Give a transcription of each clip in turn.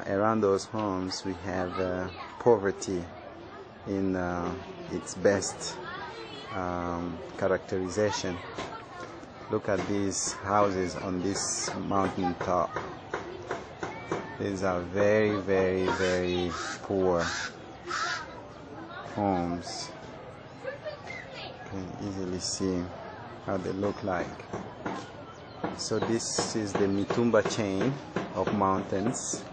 Around those homes we have poverty in its best characterization. Look at these houses on this mountain top. These are very, very, very poor homes. You can easily see how they look like. So this is the Mitumba chain of mountains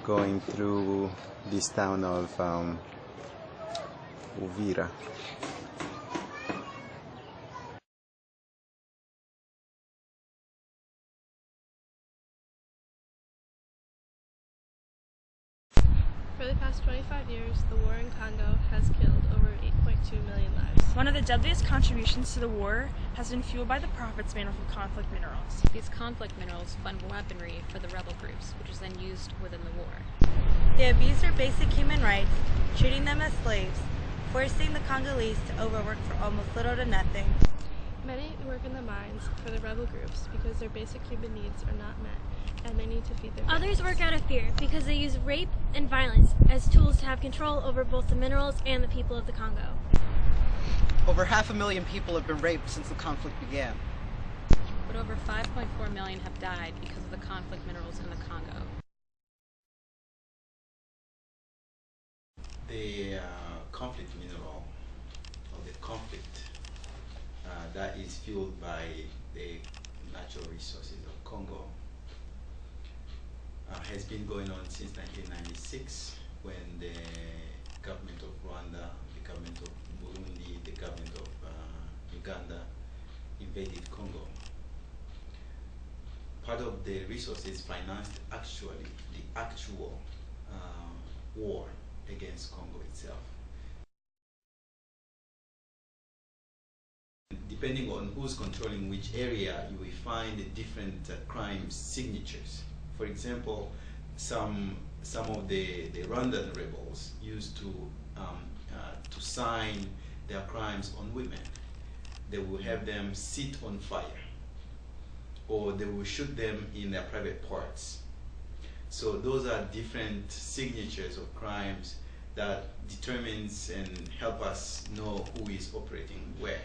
going through this town of Uvira. For the past 25 years, the war in Congo has killed over 8.2 million lives. One of the deadliest contributions to the war has been fueled by the profits made off of conflict minerals. These conflict minerals fund weaponry for the rebel groups, which is then used within the war. They abuse their basic human rights, treating them as slaves, forcing the Congolese to overwork for almost little to nothing. Many work in the mines for the rebel groups because their basic human needs are not met and they need to feed their Others families. work out of fear because they use rape and violence as tools to have control over both the minerals and the people of the Congo. Over 500,000 people have been raped since the conflict began. But over 5.4 million have died because of the conflict minerals in the Congo. The conflict mineral, or the conflict that is fueled by the natural resources of Congo has been going on since 1996, when the government of Rwanda, the government of Burundi, the government of Uganda invaded Congo. Part of the resources financed actually the actual war against Congo itself. Depending on who's controlling which area, you will find different crime signatures. For example, some of the Rwandan rebels used to sign their crimes on women. They will have them sit on fire, or they will shoot them in their private parts. So those are different signatures of crimes that determines and help us know who is operating where.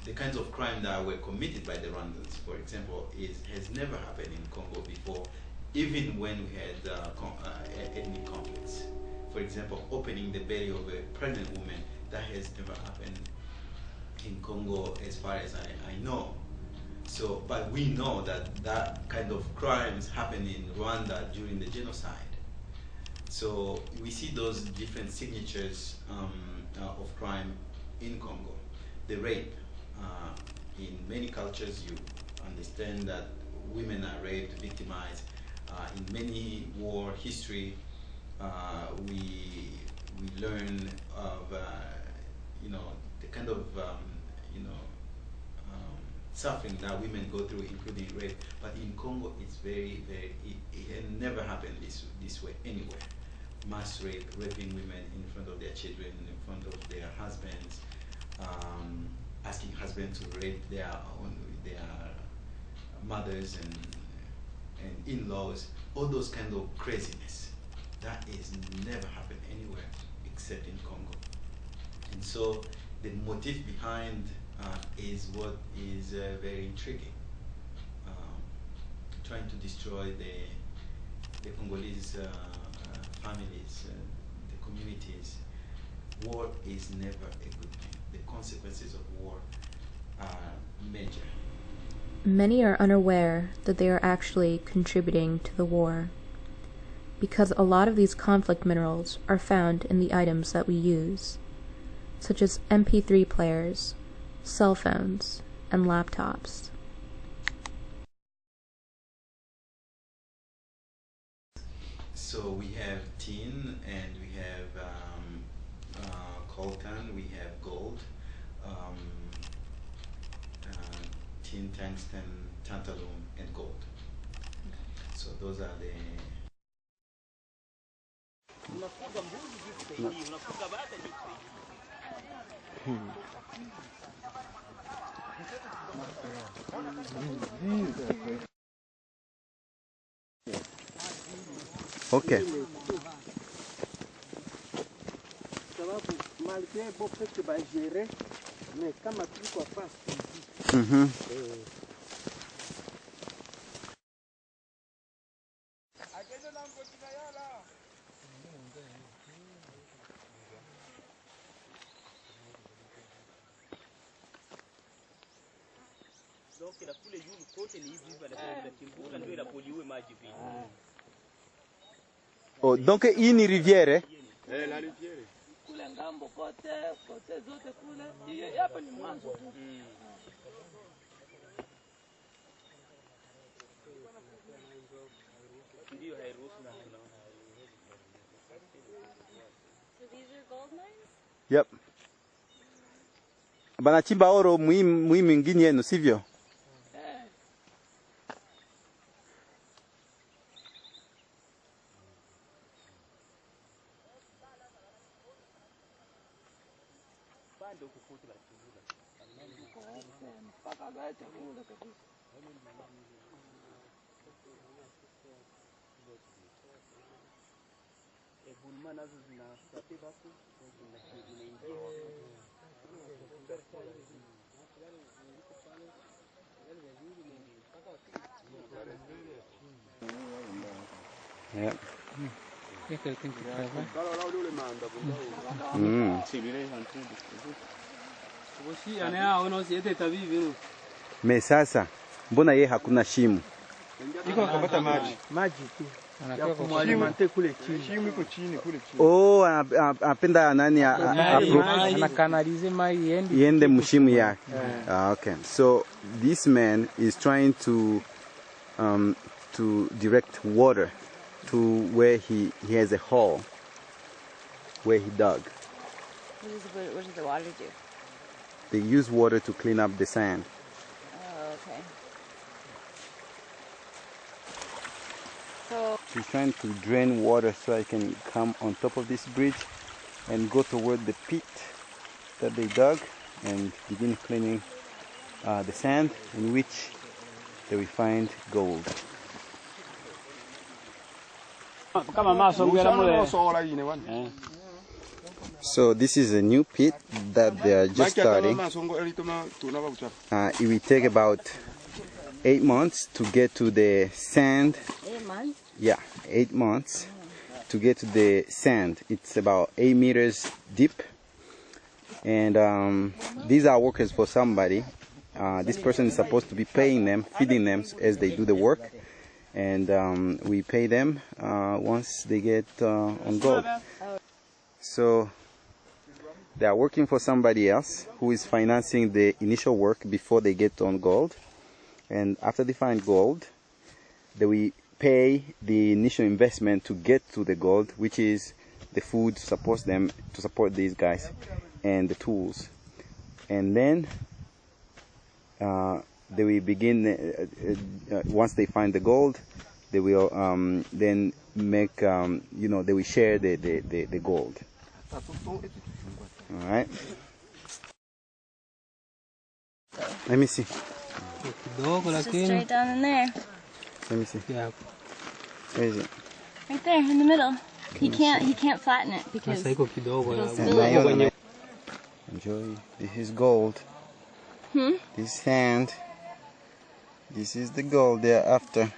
The kinds of crime that were committed by the Rwandans, for example, has never happened in Congo before, even when we had ethnic conflicts. For example, opening the belly of a pregnant woman, that has never happened in Congo as far as I know. So, but we know that that kind of crimes happened in Rwanda during the genocide. So we see those different signatures of crime in Congo. The rape, in many cultures you understand that women are raped, victimized. In many war history, we learn of the kind of suffering that women go through, including rape. But in Congo, it's very, very, it had never happened this way anywhere. Mass rape, raping women in front of their children, in front of their husbands, asking husbands to rape their mothers and in-laws, all those kind of craziness. That is never happened anywhere except in Congo. And so the motive behind is what is very intriguing. Trying to destroy the Congolese families, the communities. War is never a good thing. The consequences of war are major. Many are unaware that they are actually contributing to the war, because a lot of these conflict minerals are found in the items that we use, such as MP3 players, cell phones, and laptops. So we have tin and we have coltan, we have gold, um, tin, tungsten, tantalum, and gold. So those are the Okay. Mm-hmm. Oh, donc hii ni riviere? La riviere. Kule ngambo kote zote kule. Hapa ni mwanzo tu. So these are gold mines? Yep. Banachimba oro muhimu ingine yenu, sivyo? Yeah. Me sasa mbona ye hakuna shimo? Iko akapata maji. Maji tu. Ya kumwalimante kule chini. Shimo iko chini kule chini. Oh, apenda nani anakanalize maji yende mshimu yake. Okay. So this man is trying to direct water to where he has a hole where he dug. What does the water do? They use water to clean up the sand. Oh, okay. So He's trying to drain water so I can come on top of this bridge and go toward the pit that they dug and begin cleaning the sand, in which they will find gold. So this is a new pit that they are just starting. It will take about 8 months to get to the sand. 8 months? Yeah, 8 months to get to the sand. It's about 8 meters deep. And these are workers for somebody. This person is supposed to be paying them, feeding them as they do the work. And we pay them once they get on gold. So they are working for somebody else who is financing the initial work before they get on gold. And after they find gold, they will pay the initial investment to get to the gold, which is the food to support these guys, and the tools. And then they will begin, once they find the gold, they will then make, they will share the gold. All right. Let me see. it's just straight down in there. Let me see. Yeah. Where is it? Right there in the middle. He can't flatten it because it'll spill it. Enjoy. This is gold. This sand. This is the gold they're after.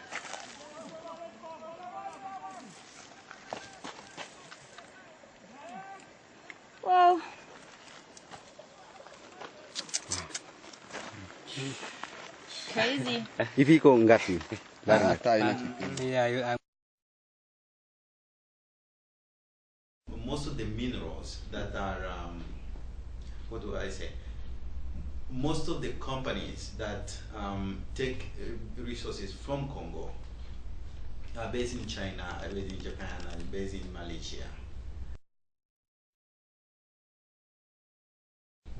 Whoa. Crazy. Hivi iko ngapi? Most of the minerals that are, what do I say? Most of the companies that take resources from Congo based in China, based in Japan, and based in Malaysia.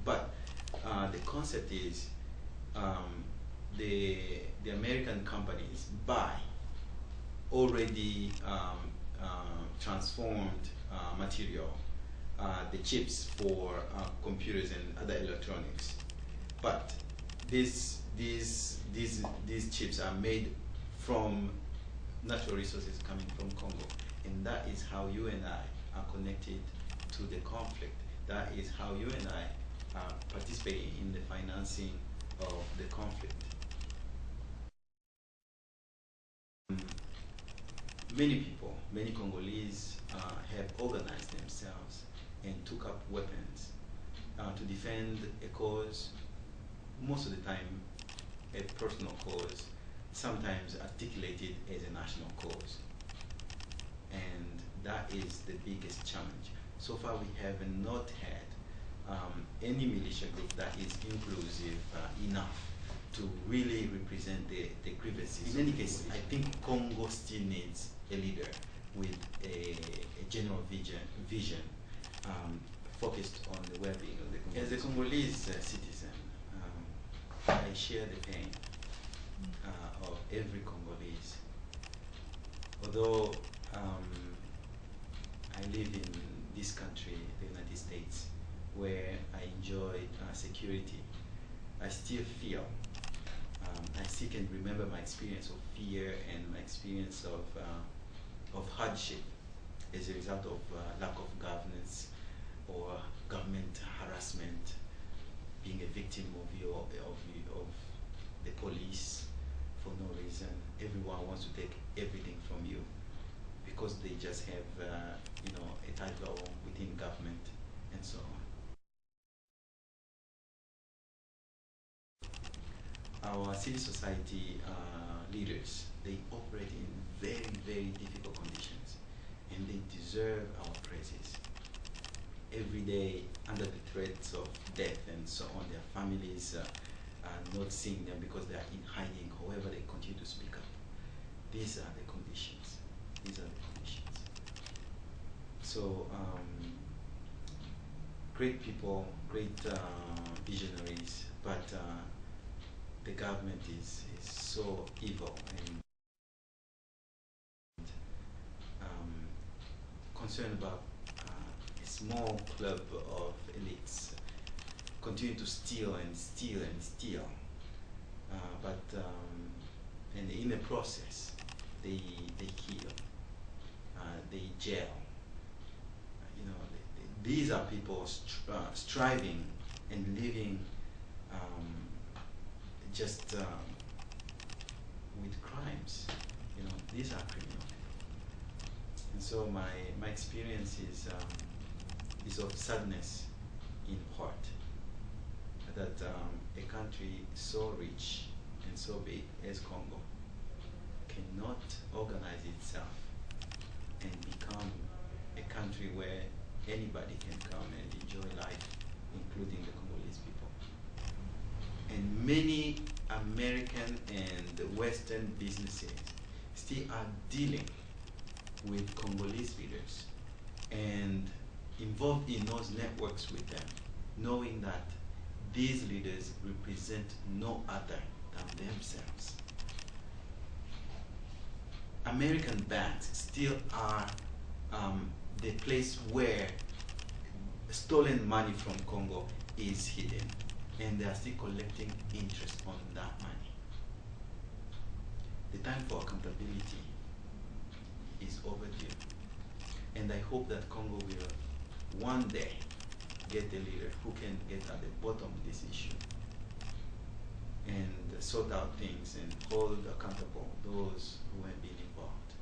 But the concept is the American companies buy already transformed material, the chips for computers and other electronics. But these chips are made from natural resources coming from Congo, and that is how you and I are connected to the conflict. That is how you and I are participating in the financing of the conflict. Many people, many Congolese have organized themselves and took up weapons to defend a cause, most of the time a personal cause, sometimes articulated as a national cause. And that is the biggest challenge. So far we have not had any militia group that is inclusive enough to really represent the grievances. In any case, I think Congo still needs a leader with a general vision focused on the well-being of the Congolese. As a Congolese citizen, I share the pain of every Congolese. Although I live in this country, the United States, where I enjoy security, I still feel, I still can remember my experience of fear and my experience of hardship as a result of lack of governance or government harassment, being a victim of the police for no reason. Everyone wants to take everything from you because they just have a title within government and so on. Our civil society leaders, they operate in very, very difficult conditions, and they deserve our praises. Every day, under the threats of death and so on, their families are not seeing them because they are in hiding. However, they continue to speak up. These are the conditions. These are the conditions. So, great people, great visionaries, but the government is so evil and concerned about a small club of elites continue to steal and steal and steal, and in the process they kill, they jail. These are people striving and living just with crimes. These are criminal people. And so my experience is of sadness in heart that a country so rich and so big as Congo cannot organize itself and become a country where anybody can come and enjoy life, including the Congolese people. And many American and Western businesses still are dealing with Congolese leaders and involved in those networks with them, knowing that these leaders represent no other than themselves. American banks still are the place where stolen money from Congo is hidden, and they are still collecting interest on that money. The time for accountability is overdue, and I hope that Congo will one day get a leader who can get at the bottom of this issue and sort out things and hold accountable those who have been involved.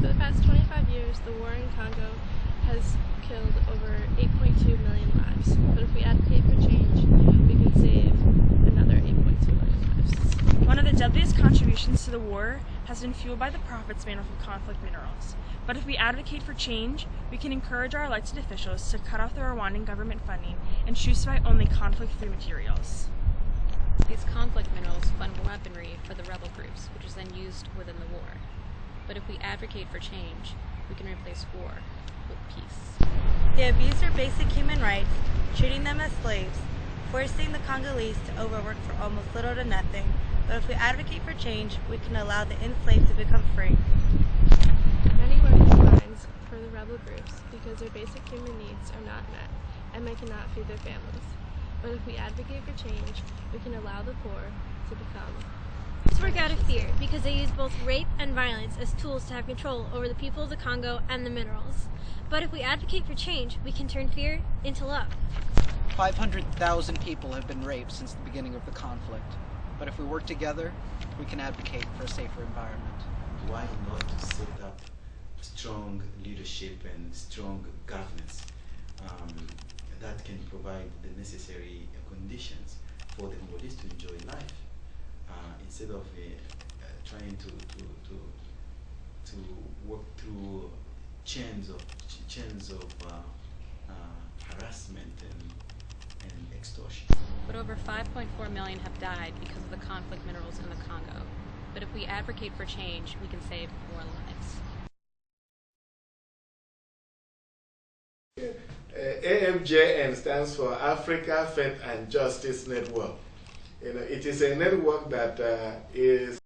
For the past 25 years, the war in Congo has killed over 8.2 million lives. But if we advocate for change, we can save another 8.2 million lives. One of the deadliest contributions to the war has been fueled by the profits made off of conflict minerals. But if we advocate for change, we can encourage our elected officials to cut off the Rwandan government funding and choose to buy only conflict-free materials. These conflict minerals fund weaponry for the rebel groups, which is then used within the war. But if we advocate for change, we can replace war with peace. They abuse their basic human rights, treating them as slaves, forcing the Congolese to overwork for almost little to nothing. But if we advocate for change, we can allow the enslaved to become free. Many work as mines for the rebel groups because their basic human needs are not met and they cannot feed their families. But if we advocate for change, we can allow the poor to become. These work out of fear because they use both rape and violence as tools to have control over the people of the Congo and the minerals. But if we advocate for change, we can turn fear into love. 500,000 people have been raped since the beginning of the conflict. But if we work together, we can advocate for a safer environment. Why not set up strong leadership and strong governance that can provide the necessary conditions for the Congolese to enjoy life, instead of trying to work through chains of harassment and extortion. But over 5.4 million have died because of the conflict minerals in the Congo. But if we advocate for change, we can save more lives. AFJN stands for Africa Faith and Justice Network. It is a network that is